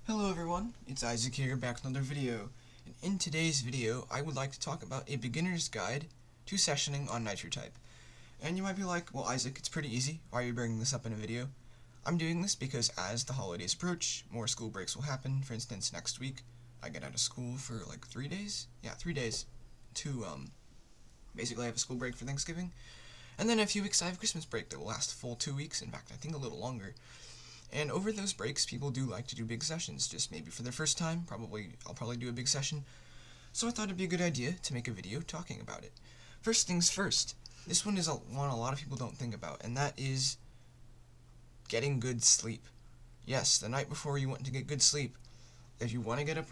Hello everyone, it's Isaac here, back with another video. And in today's video, I would like to talk about a beginner's guide to sessioning on Nitro Type. And you might be like, well Isaac, it's pretty easy, why are you bringing this up in a video? I'm doing this because as the holidays approach, more school breaks will happen. For instance, next week, I get out of school for like 3 days? Yeah, 3 days to, basically have a school break for Thanksgiving. And then in a few weeks I have Christmas break that will last a full 2 weeks, in fact I think a little longer. And over those breaks, people do like to do big sessions, just maybe for their first time. I'll probably do a big session. So I thought it'd be a good idea to make a video talking about it. First things first, this one is one a lot of people don't think about, and that is getting good sleep. Yes, the night before you want to get good sleep. If you want to get up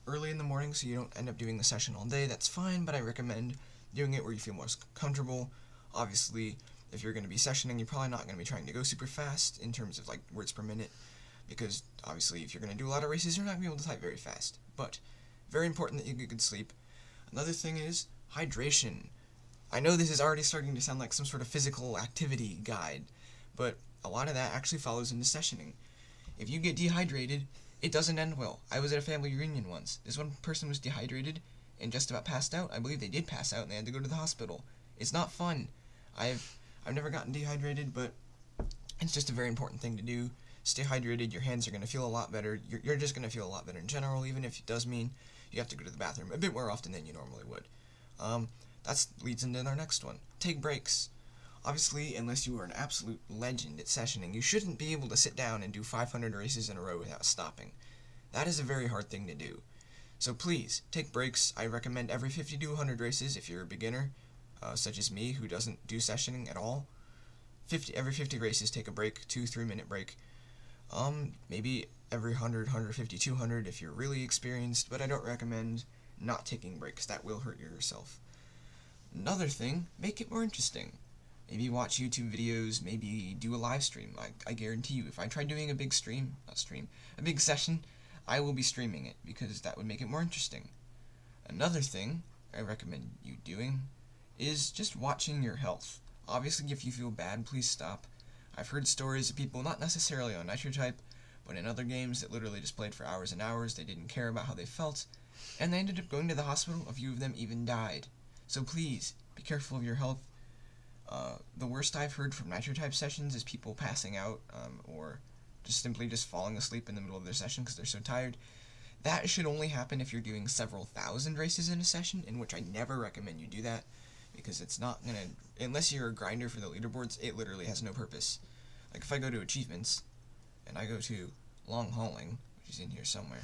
early in the morning so you don't end up doing the session all day, that's fine, but I recommend doing it where you feel most comfortable. Obviously, if you're going to be sessioning, you're probably not going to be trying to go super fast in terms of like words per minute, because obviously if you're going to do a lot of races, you're not going to be able to type very fast. But very important that you get good sleep. Another thing is hydration. I know this is already starting to sound like some sort of physical activity guide, but a lot of that actually follows into sessioning. If you get dehydrated, it doesn't end well. I was at a family reunion once. This one person was dehydrated and just about passed out. I believe they did pass out and they had to go to the hospital. It's not fun. I've never gotten dehydrated, but it's just a very important thing to do. Stay hydrated, your hands are going to feel a lot better, you're just going to feel a lot better in general, even if it does mean you have to go to the bathroom a bit more often than you normally would. That leads into our next one. Take breaks. Obviously, unless you are an absolute legend at sessioning, you shouldn't be able to sit down and do 500 races in a row without stopping. That is a very hard thing to do. So please, take breaks. I recommend every 50 to 100 races if you're a beginner, such as me, who doesn't do sessioning at all. Every 50 races, take a break, 2-3 minute break. Maybe every 100, 150, 200 if you're really experienced, but I don't recommend not taking breaks. That will hurt yourself. Another thing, make it more interesting. Maybe watch YouTube videos, maybe do a live stream. I guarantee you, if I try doing a big a big session, I will be streaming it, because that would make it more interesting. Another thing I recommend you doing is just watching your health. Obviously, if you feel bad, please stop. I've heard stories of people, not necessarily on Nitro Type, but in other games that literally just played for hours and hours, they didn't care about how they felt, and they ended up going to the hospital. A few of them even died. So please, be careful of your health. The worst I've heard from Nitro Type sessions is people passing out, or just simply falling asleep in the middle of their session because they're so tired. That should only happen if you're doing several thousand races in a session, in which I never recommend you do that, because it's not gonna, unless you're a grinder for the leaderboards, it literally has no purpose. Like if I go to achievements, and I go to long hauling, which is in here somewhere.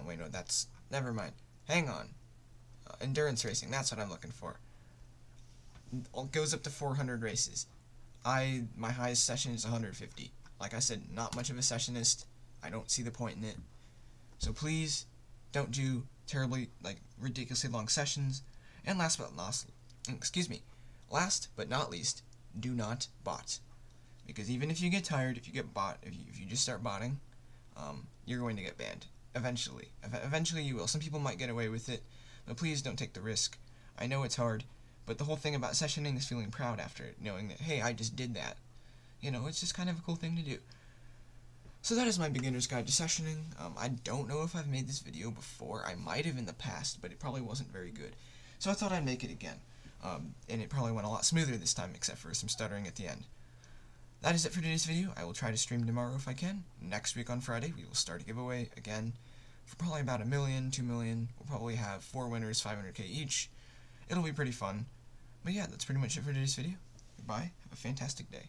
Wait, no, never mind. Hang on. Endurance racing, that's what I'm looking for. It goes up to 400 races. My highest session is 150. Like I said, not much of a sessionist. I don't see the point in it. So please, don't do ridiculously long sessions. And last but not least, do not bot. Because even if you get tired, if you just start botting, you're going to get banned. Eventually you will. Some people might get away with it, but please don't take the risk. I know it's hard, but the whole thing about sessioning is feeling proud after it, knowing that, hey, I just did that. You know, it's just kind of a cool thing to do. So that is my beginner's guide to sessioning. I don't know if I've made this video before. I might have in the past, but it probably wasn't very good. So I thought I'd make it again. And it probably went a lot smoother this time, except for some stuttering at the end. That is it for today's video. I will try to stream tomorrow if I can. Next week on Friday, we will start a giveaway again for probably about 1 million, 2 million. We'll probably have 4 winners, 500k each. It'll be pretty fun. But yeah, that's pretty much it for today's video. Goodbye. Have a fantastic day.